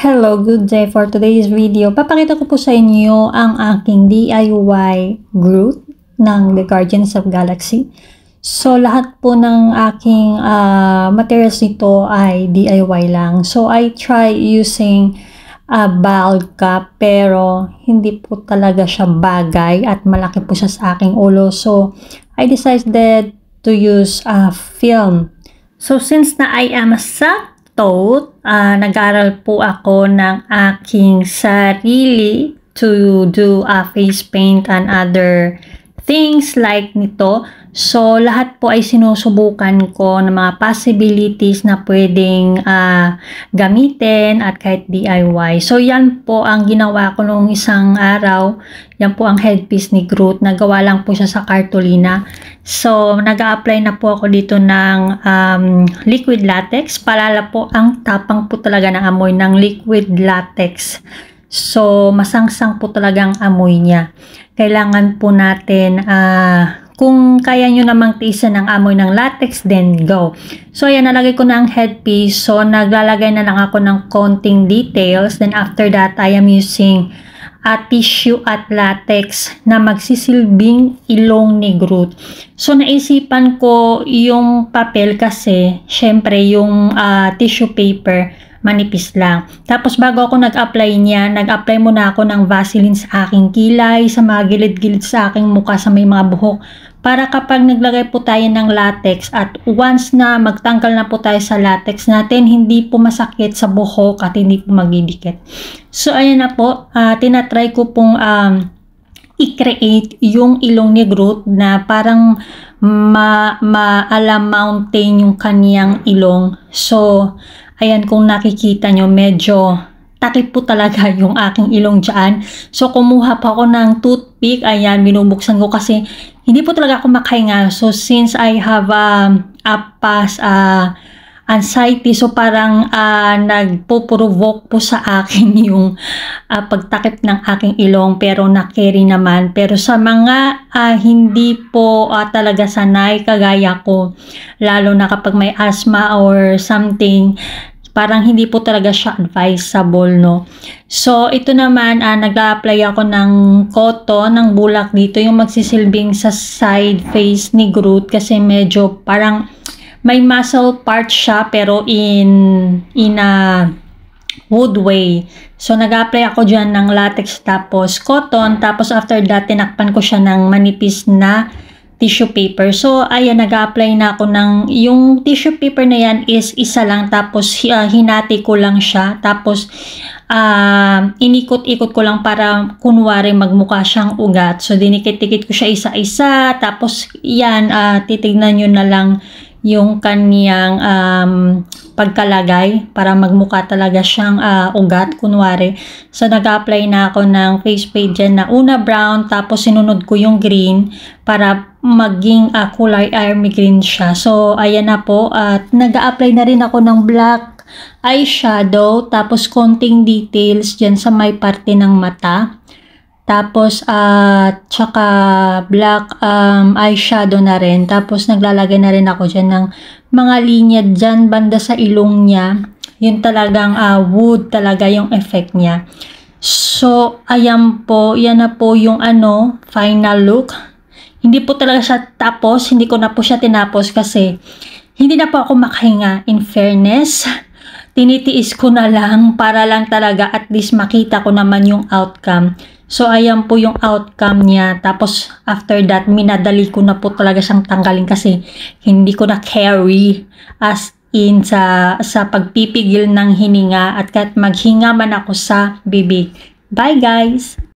Hello, good day. For today's video, papakita ko po sa inyo ang aking DIY Groot ng The Guardians of Galaxy. So, lahat po ng aking materials nito ay DIY lang. So, I try using a bulb cup pero hindi po talaga siya bagay at malaki po siya sa aking ulo. So, I decided to use a film. So, since na I am a nag-aral po ako ng aking sarili to do a face paint and other things like nito. So, lahat po ay sinusubukan ko ng mga possibilities na pwedeng gamitin at kahit DIY. So, yan po ang ginawa ko noong isang araw. Yan po ang headpiece ni Groot. Nagawa lang po siya sa cartolina. So, nag-a-apply na po ako dito ng liquid latex. Palala po, ang tapang po talaga ng amoy ng liquid latex. So, masangsang po talagang amoy niya. Kailangan po natin, kung kaya nyo namang tiisan ng amoy ng latex, then go. So, ayan, nalagay ko na ang headpiece. So, naglalagay na lang ako ng konting details. Then, after that, I am using a tissue at latex na magsisilbing ilong ni Groot. So, naisipan ko yung papel kasi, syempre, yung tissue paper, manipis lang. Tapos, bago ako nag-apply niya, nag-apply muna ako ng Vaseline sa aking kilay, sa mga gilid-gilid sa aking mukha, sa may mga buhok. Para kapag naglagay po tayo ng latex at once na magtanggal na po tayo sa latex natin, hindi po masakit sa buhok at hindi po magdidikit. So, ayan na po. Tinatry ko pong i-create yung ilong ni Groot na parang ma-ala mountain yung kaniyang ilong. So, ayan, kung nakikita nyo, medyo takip po talaga yung aking ilong dyan. So, kumuha pa ako ng toothpick. Ayan, binubuksan ko kasi hindi po talaga ako makahinga. So, since I have past anxiety, so parang nagpo-provoke po sa akin yung pagtakip ng aking ilong. Pero na-carry naman. Pero sa mga hindi po talaga sanay, kagaya ko, lalo na kapag may asthma or something, parang hindi po talaga siya advisable, no? So, ito naman, nag-a-apply ako ng cotton, ng bulak dito, yung magsisilbing sa side face ni Groot kasi medyo parang may muscle part siya pero in a wood way. So, nag-a-apply ako dyan ng latex tapos cotton, tapos after that, tinakpan ko siya ng manipis na tissue paper. So, ayan, nag-a-apply na ako ng, yung tissue paper na yan is isa lang, tapos hinati ko lang siya, tapos inikot-ikot ko lang para kunwari magmukha siyang ugat. So, dinikit-tikit ko siya isa-isa, tapos yan, titignan nyo na lang yung kaniyang pagkalagay para magmukha talaga siyang ugat, kunwari. So, nag-apply na ako ng face paint dyan na una brown, tapos sinunod ko yung green para maging kulay army green siya. So, ayan na po. At nag-apply na rin ako ng black eyeshadow, tapos konting details dyan sa may parte ng mata. Tapos, tsaka black eyeshadow na rin. Tapos, naglalagay na rin ako dyan ng mga linya dyan, banda sa ilong niya. Yun talagang wood talaga yung effect niya. So, ayan po. Yan na po yung final look. Hindi po talaga siya tapos. Hindi ko na po siya tinapos kasi hindi na po ako makahinga. In fairness, tinitiis ko na lang para lang talaga at least makita ko naman yung outcome. So, ayan po yung outcome niya. Tapos, after that, minadali ko na po talaga siyang tanggalin kasi hindi ko na carry as in sa pagpipigil ng hininga at kahit maghinga man ako sa bibig. Bye, guys!